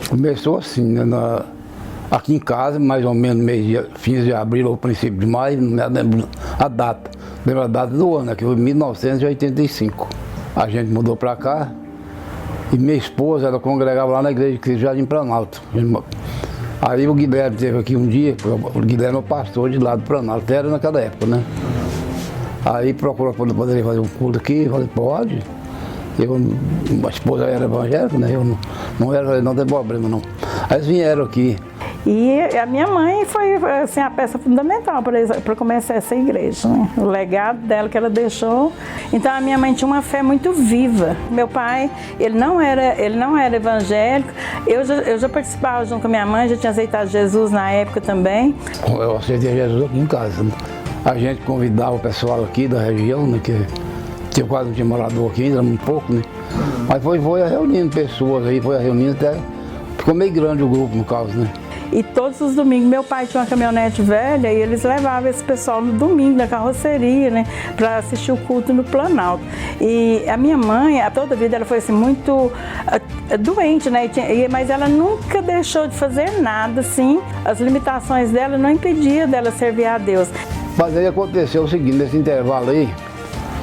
Começou assim, né, aqui em casa, mais ou menos fins de abril ou princípio de maio, não lembro a data. Lembro a data do ano, que foi 1985. A gente mudou para cá e minha esposa, ela congregava lá na igreja de Cristo Jardim Planalto. Aí o Guilherme esteve aqui um dia, o Guilherme é o pastor de lá do Planalto, até era naquela época, né? Aí procurou poder fazer um culto aqui, eu falei, pode. A esposa era evangélica, né? Eu não era, não tem problema não. Aí eles vieram aqui. E a minha mãe foi assim, a peça fundamental para começar essa igreja, né? O legado dela que ela deixou. Então a minha mãe tinha uma fé muito viva. Meu pai, ele não era evangélico. Eu já participava junto com a minha mãe, já tinha aceitado Jesus na época também. Eu aceitei Jesus aqui em casa, né? A gente convidava o pessoal aqui da região, né? Que quase não tinha morador aqui, ainda muito pouco, né? Mas foi reunindo pessoas aí, foi reunindo até. Ficou meio grande o grupo, no caso, né? E todos os domingos, meu pai tinha uma caminhonete velha e eles levavam esse pessoal no domingo, na carroceria, né, para assistir o culto no Planalto. E a minha mãe, toda a vida, ela foi assim, muito doente, né, mas ela nunca deixou de fazer nada, assim. As limitações dela não impediam dela servir a Deus. Mas aí aconteceu o seguinte, nesse intervalo aí,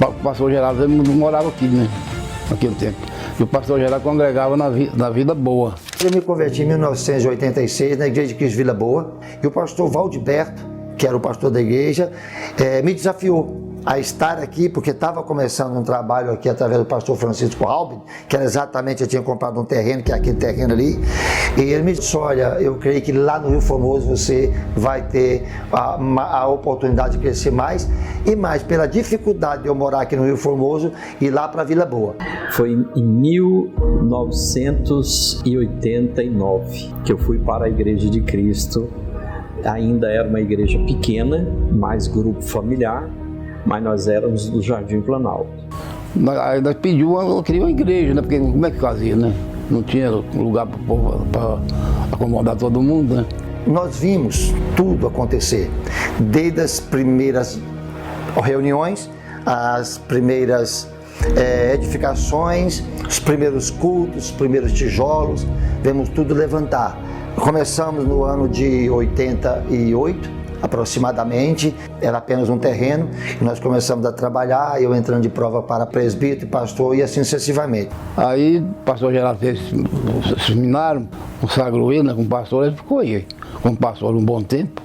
o pastor Geraldo não morava aqui, né, naquele tempo. E o pastor Geraldo congregava na Vila Boa. Eu me converti em 1986 na igreja de Cristo Vila Boa e o pastor Valdiberto, que era o pastor da igreja, me desafiou a estar aqui, porque estava começando um trabalho aqui através do pastor Francisco Halbin, que era exatamente, eu tinha comprado um terreno, que é aquele terreno ali, e ele me disse, olha, eu creio que lá no Rio Formoso você vai ter a oportunidade de crescer mais, e mais pela dificuldade de eu morar aqui no Rio Formoso e lá para Vila Boa. Foi em 1989 que eu fui para a Igreja de Cristo. Ainda era uma igreja pequena, mais grupo familiar, mas nós éramos do Jardim Planalto. Nós pedimos, eu queria uma igreja, né? Porque como é que fazia, né? Não tinha lugar para acomodar todo mundo, né? Nós vimos tudo acontecer, desde as primeiras reuniões, as primeiras edificações, os primeiros cultos, os primeiros tijolos, vemos tudo levantar. Começamos no ano de 88, aproximadamente, era apenas um terreno, e nós começamos a trabalhar, eu entrando de prova para presbítero e pastor, e assim sucessivamente. Aí o pastor Geraldo fez o seminário, consagrou ele, né, como pastor, ele ficou aí, como pastor um bom tempo,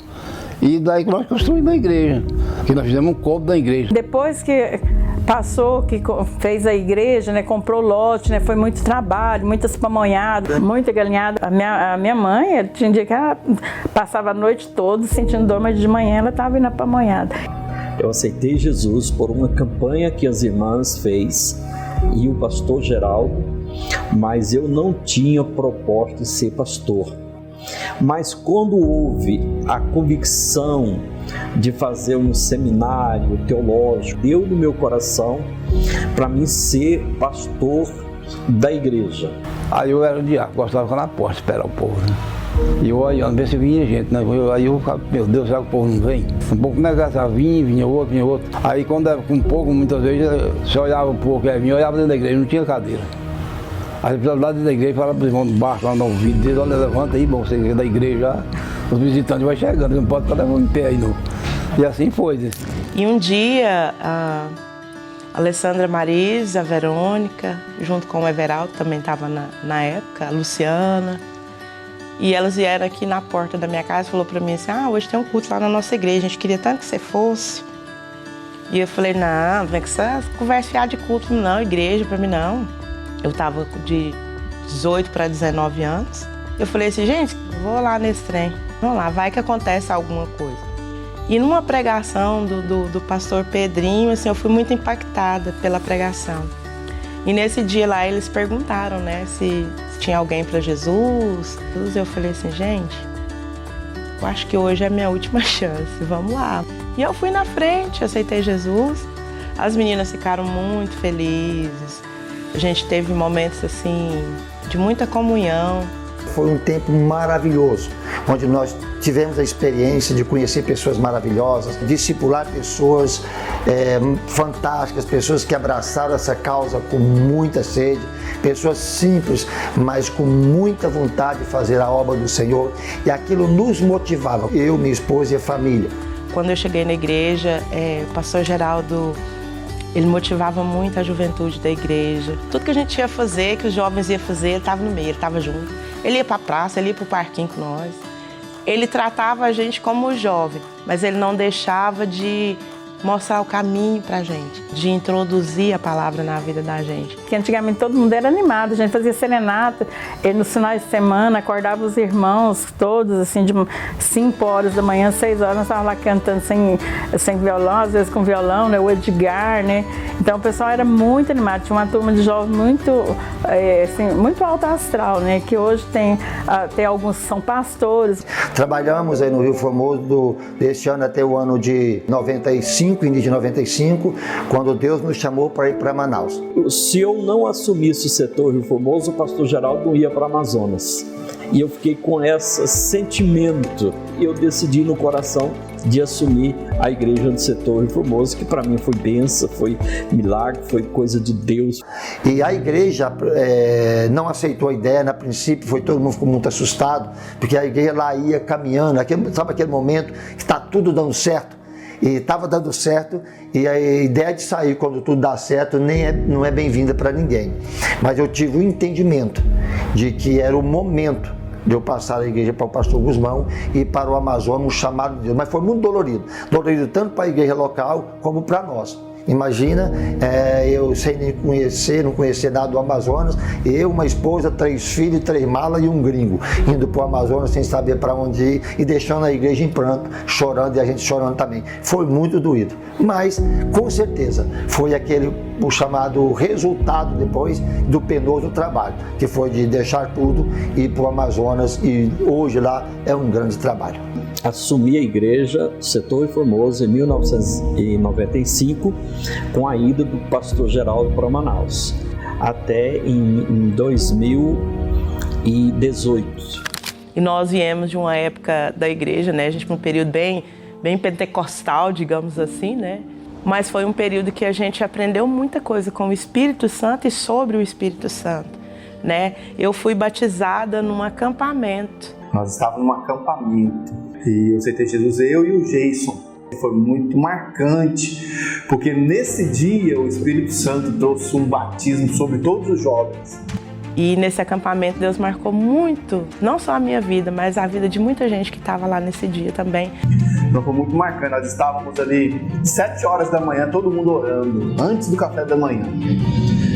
e daí que nós construímos a igreja, que nós fizemos um corpo da igreja. Depois que passou, que fez a igreja, né, comprou lote, né, foi muito trabalho, muitas pamonhadas, muita galinhada. A minha mãe, tinha dia que ela passava a noite toda sentindo dor, mas de manhã ela estava indo na pamonhada. Eu aceitei Jesus por uma campanha que as irmãs fez e o pastor Geraldo, mas eu não tinha proposta de ser pastor. Mas quando houve a convicção de fazer um seminário teológico, deu no meu coração para mim ser pastor da igreja. Aí eu era o diácono, gostava de ficar na porta, esperar o povo, né? E eu olhando, ver se vinha gente, né? Aí eu ficava, meu Deus, será que o povo não vem? Um pouco negava, vinha outro. Aí quando era com um pouco, muitas vezes, você olhava um pouco, vinha, olhava dentro da igreja, não tinha cadeira. Aí eu lá dentro da igreja, falava para os irmãos do barco, lá no ouvido deles, olha, levanta aí, bom, você é da igreja, os visitantes vão chegando, não pode ficar levando em pé aí não. E assim foi. E um dia, a Alessandra Marisa, a Verônica, junto com o Everaldo, também estava na época, a Luciana, e elas vieram aqui na porta da minha casa e falou para mim assim, hoje tem um culto lá na nossa igreja, a gente queria tanto que você fosse. E eu falei, não vem com essa conversa fiada de culto não, igreja para mim não. Eu estava de 18 para 19 anos. Eu falei assim, gente, vou lá nesse trem. Vamos lá, vai que acontece alguma coisa. E numa pregação do pastor Pedrinho, assim, eu fui muito impactada pela pregação. E nesse dia lá, eles perguntaram, né, se tinha alguém para Jesus. Eu falei assim, gente, eu acho que hoje é a minha última chance, vamos lá. E eu fui na frente, aceitei Jesus. As meninas ficaram muito felizes. A gente teve momentos assim de muita comunhão. foi um tempo maravilhoso, onde nós tivemos a experiência de conhecer pessoas maravilhosas, discipular pessoas fantásticas, pessoas que abraçaram essa causa com muita sede, pessoas simples, mas com muita vontade de fazer a obra do Senhor, e aquilo nos motivava, eu, minha esposa e a família. Quando eu cheguei na igreja, o pastor Geraldo, ele motivava muito a juventude da igreja. Tudo que a gente ia fazer, que os jovens iam fazer, ele estava no meio, ele estava junto. Ele ia para a praça, ele ia para o parquinho com nós. Ele tratava a gente como jovem, mas ele não deixava de mostrar o caminho para a gente, de introduzir a palavra na vida da gente. Que antigamente todo mundo era animado, a gente fazia serenata, e nos finais de semana acordava os irmãos todos, assim, de 5 horas da manhã, 6 horas, nós estávamos lá cantando sem violão, às vezes com violão, né, o Edgar, né, então o pessoal era muito animado, tinha uma turma de jovens muito alto astral, né, que hoje tem alguns que são pastores. Trabalhamos aí no Rio Formoso deste ano até o ano de 95, início de 95, quando Deus nos chamou para ir para Manaus. Se eu não assumisse o setor Rio Formoso, o pastor Geraldo não ia para Amazonas. E eu fiquei com esse sentimento. E eu decidi no coração de assumir a igreja do setor Rio Formoso, que para mim foi bênção, foi milagre, foi coisa de Deus. E a igreja não aceitou a ideia, no princípio todo mundo ficou muito assustado, porque a igreja lá ia caminhando, sabe aquele momento que está tudo dando certo? E estava dando certo, e a ideia de sair quando tudo dá certo não é bem-vinda para ninguém. Mas eu tive o entendimento de que era o momento de eu passar a igreja para o pastor Guzmão e para o Amazonas, um chamado de Deus. Mas foi muito dolorido tanto para a igreja local como para nós. Imagina, eu sem nem não conhecer nada do Amazonas, eu, uma esposa, 3 filhos, 3 malas e um gringo, indo para o Amazonas sem saber para onde ir e deixando a igreja em pranto, chorando e a gente chorando também. Foi muito doído, mas com certeza foi o chamado resultado depois do penoso trabalho, que foi de deixar tudo e ir para o Amazonas, e hoje lá é um grande trabalho. Assumi a igreja do setor Rio Formoso em 1995, com a ida do pastor Geraldo para Manaus, até em 2018. E nós viemos de uma época da igreja, né? A gente foi um período bem pentecostal, digamos assim, né? Mas foi um período que a gente aprendeu muita coisa com o Espírito Santo e sobre o Espírito Santo, né? Eu fui batizada num acampamento. Nós estávamos num acampamento e eu aceitei Jesus, eu e o Jason. Foi muito marcante, porque nesse dia o Espírito Santo trouxe um batismo sobre todos os jovens. E nesse acampamento Deus marcou muito, não só a minha vida, mas a vida de muita gente que estava lá nesse dia também. Então foi muito marcante, nós estávamos ali 7 horas da manhã, todo mundo orando, antes do café da manhã.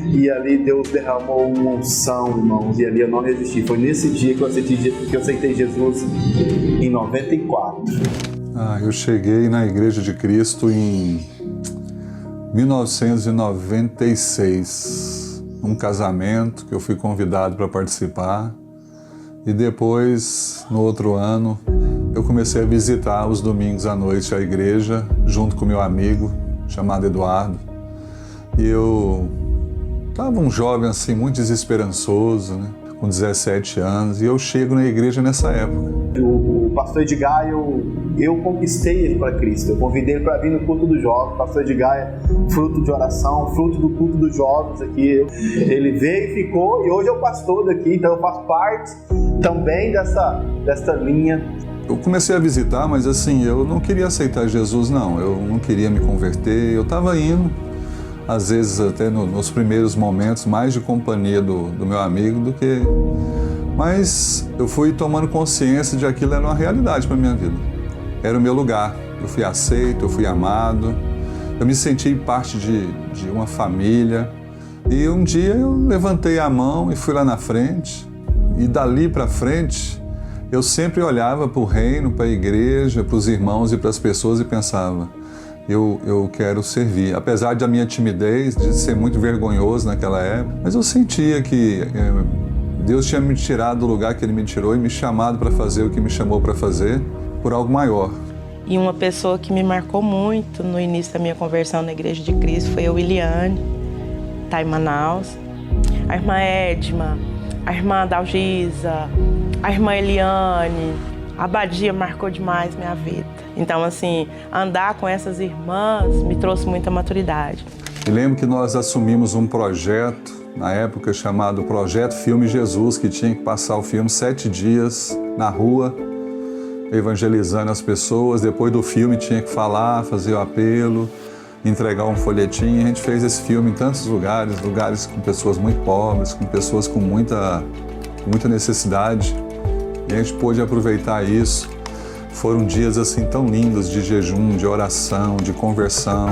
E ali Deus derramou uma unção, irmãos, e ali eu não resisti. Foi nesse dia que eu aceitei Jesus em 94. Eu cheguei na Igreja de Cristo em 1996, um casamento que eu fui convidado para participar, e depois, no outro ano, eu comecei a visitar os domingos à noite a igreja, junto com meu amigo, chamado Eduardo, e eu estava um jovem assim, muito desesperançoso, né? Com 17 anos, e eu chego na igreja nessa época. O pastor Edgar, eu conquistei ele para Cristo, eu convidei ele para vir no culto dos jovens. O pastor Edgar é fruto de oração, fruto do culto dos jovens aqui. Ele veio e ficou, e hoje é o pastor daqui, então eu faço parte também dessa linha. Eu comecei a visitar, mas assim, eu não queria aceitar Jesus, não. Eu não queria me converter, eu estava indo, às vezes até nos primeiros momentos, mais de companhia do meu amigo do que... Mas eu fui tomando consciência de que aquilo era uma realidade para a minha vida. Era o meu lugar. Eu fui aceito, eu fui amado. Eu me senti parte de uma família. E um dia eu levantei a mão e fui lá na frente. E dali para frente, eu sempre olhava para o reino, para a igreja, para os irmãos e para as pessoas e pensava... Eu quero servir, apesar da minha timidez, de ser muito vergonhoso naquela época, mas eu sentia que Deus tinha me tirado do lugar que Ele me tirou e me chamado para fazer o que me chamou para fazer por algo maior. E uma pessoa que me marcou muito no início da minha conversão na Igreja de Cristo foi a Williane, tá em Manaus, a irmã Edma, a irmã Dalgisa, a irmã Eliane, a Badia marcou demais minha vida. Então, assim, andar com essas irmãs me trouxe muita maturidade. E lembro que nós assumimos um projeto, na época chamado Projeto Filme Jesus, que tinha que passar o filme 7 dias na rua, evangelizando as pessoas. Depois do filme tinha que falar, fazer o apelo, entregar um folhetim. A gente fez esse filme em tantos lugares, lugares com pessoas muito pobres, com pessoas com muita necessidade. E a gente pôde aproveitar isso. Foram dias assim tão lindos de jejum, de oração, de conversão,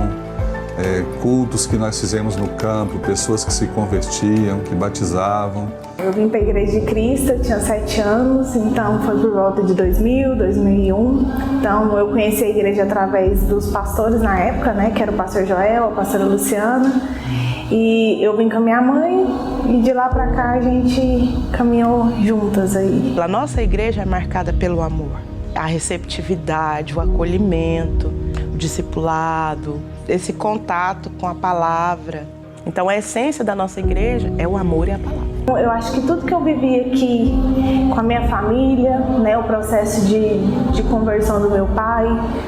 cultos que nós fizemos no campo, pessoas que se convertiam, que batizavam. Eu vim para a Igreja de Cristo, eu tinha 7 anos, então foi por volta de 2000, 2001. Então eu conheci a igreja através dos pastores na época, né, que era o pastor Joel, a pastora Luciana. E eu vim com a minha mãe e de lá para cá a gente caminhou juntas aí. A nossa igreja é marcada pelo amor, a receptividade, o acolhimento, o discipulado, esse contato com a palavra. Então a essência da nossa igreja é o amor e a palavra. Eu acho que tudo que eu vivi aqui com a minha família, né, o processo de conversão do meu pai,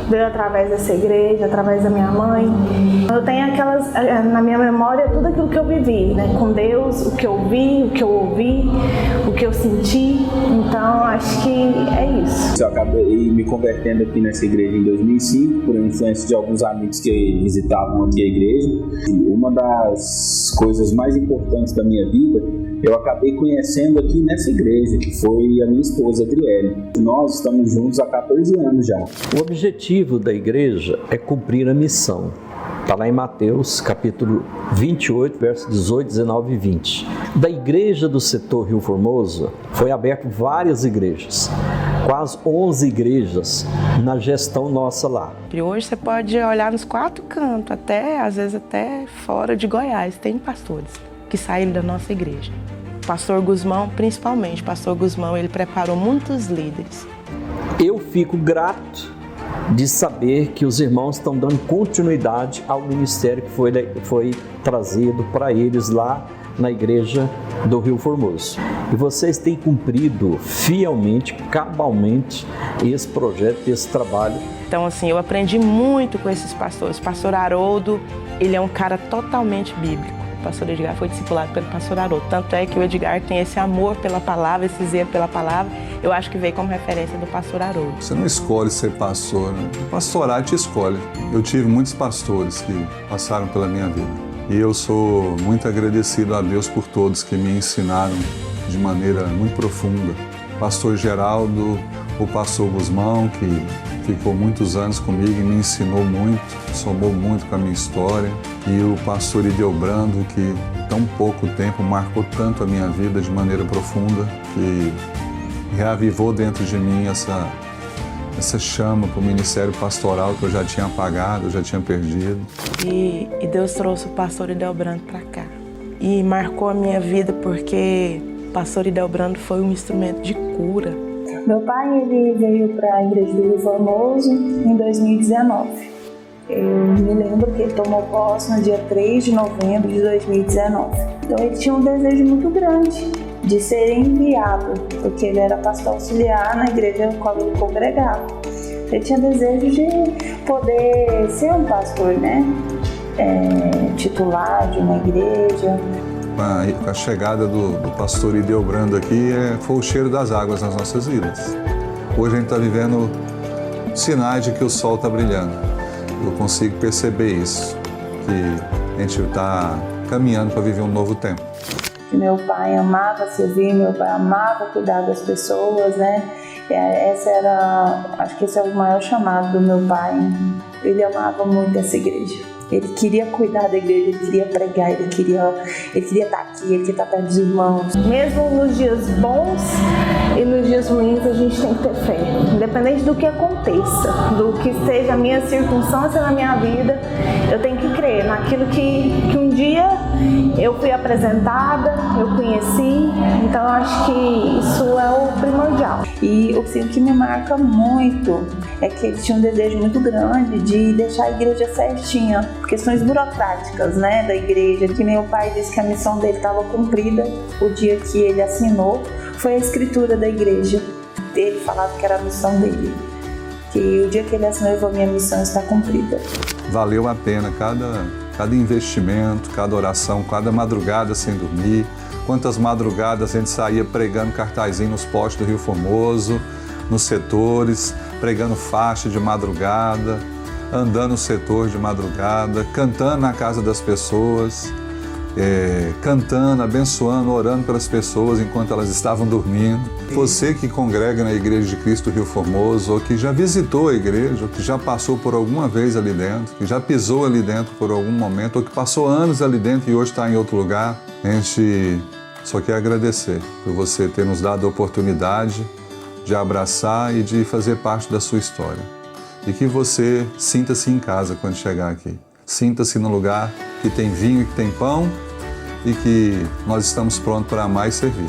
veio através dessa igreja, através da minha mãe. Eu tenho na minha memória tudo aquilo que eu vivi, né, com Deus, o que eu vi, o que eu ouvi, o que eu senti. Então, acho que é isso. Eu acabei me convertendo aqui nessa igreja em 2005, por influência de alguns amigos que visitavam aqui a igreja. E uma das coisas mais importantes da minha vida, eu acabei conhecendo aqui nessa igreja, que foi a minha esposa, Adriele. Nós estamos juntos há 14 anos já. O objetivo da igreja é cumprir a missão. Está lá em Mateus, capítulo 28, versos 18, 19 e 20. Da igreja do setor Rio Formoso, foi aberto várias igrejas. Quase 11 igrejas na gestão nossa lá. E hoje você pode olhar nos 4 cantos, às vezes até fora de Goiás, tem pastores que saíram da nossa igreja. Pastor Guzmão, principalmente, Pastor Guzmão, ele preparou muitos líderes. Eu fico grato de saber que os irmãos estão dando continuidade ao ministério que foi trazido para eles lá na igreja do Rio Formoso. E vocês têm cumprido fielmente, cabalmente esse projeto, esse trabalho. Então, assim, eu aprendi muito com esses pastores. O pastor Haroldo, ele é um cara totalmente bíblico. O pastor Edgar foi discipulado pelo pastor Haroldo. Tanto é que o Edgar tem esse amor pela palavra, esse zelo pela palavra. Eu acho que veio como referência do pastor Haroldo. Você não escolhe ser pastor, né? O pastorar te escolhe. Eu tive muitos pastores que passaram pela minha vida. E eu sou muito agradecido a Deus por todos que me ensinaram de maneira muito profunda. Pastor Geraldo, o pastor Guzmão, que ficou muitos anos comigo e me ensinou muito, somou muito com a minha história. E o pastor Ideobrando, que em tão pouco tempo marcou tanto a minha vida de maneira profunda, que reavivou dentro de mim essa chama para o ministério pastoral que eu já tinha apagado, eu já tinha perdido. E Deus trouxe o pastor Ideobrando para cá. E marcou a minha vida porque o pastor Ideobrando foi um instrumento de cura. Meu pai, ele veio para a igreja do Rio Formoso em 2019. Eu me lembro que ele tomou posse no dia 3 de novembro de 2019. Então ele tinha um desejo muito grande de ser enviado, porque ele era pastor auxiliar na igreja na qual ele congregava. Ele tinha desejo de poder ser um pastor, né? Titular de uma igreja. A chegada do pastor Ideobrando aqui foi o cheiro das águas nas nossas vidas. Hoje a gente está vivendo sinais de que o sol está brilhando. Eu consigo perceber isso, que a gente está caminhando para viver um novo tempo. Meu pai amava servir, meu pai amava cuidar das pessoas, né? Acho que esse é o maior chamado do meu pai. Ele amava muito essa igreja. Ele queria cuidar da igreja, ele queria pregar, ele queria estar aqui, ele queria estar perto dos irmãos. Mesmo nos dias bons e nos dias ruins, a gente tem que ter fé. Independente do que aconteça, do que seja a minha circunstância na minha vida, eu tenho que crer naquilo que um dia eu fui apresentada, eu conheci, então eu acho que isso é o primordial. E o que me marca muito é que ele tinha um desejo muito grande de deixar a igreja certinha, questões burocráticas, né, da igreja, que meu pai disse que a missão dele estava cumprida o dia que ele assinou, foi a escritura da igreja. Ele falava que era a missão dele, que o dia que ele assinou, ele falou: minha missão está cumprida. Valeu a pena cada investimento, cada oração, cada madrugada sem dormir. Quantas madrugadas a gente saía pregando cartazinho nos postos do Rio Formoso, nos setores, pregando faixa de madrugada, andando no setor de madrugada, cantando na casa das pessoas, cantando, abençoando, orando pelas pessoas enquanto elas estavam dormindo. Você que congrega na Igreja de Cristo Rio Formoso, ou que já visitou a igreja, ou que já passou por alguma vez ali dentro, que já pisou ali dentro por algum momento, ou que passou anos ali dentro e hoje está em outro lugar, a gente só quer agradecer por você ter nos dado a oportunidade de abraçar e de fazer parte da sua história. E que você sinta-se em casa quando chegar aqui. Sinta-se no lugar que tem vinho e que tem pão, e que nós estamos prontos para amar e servir.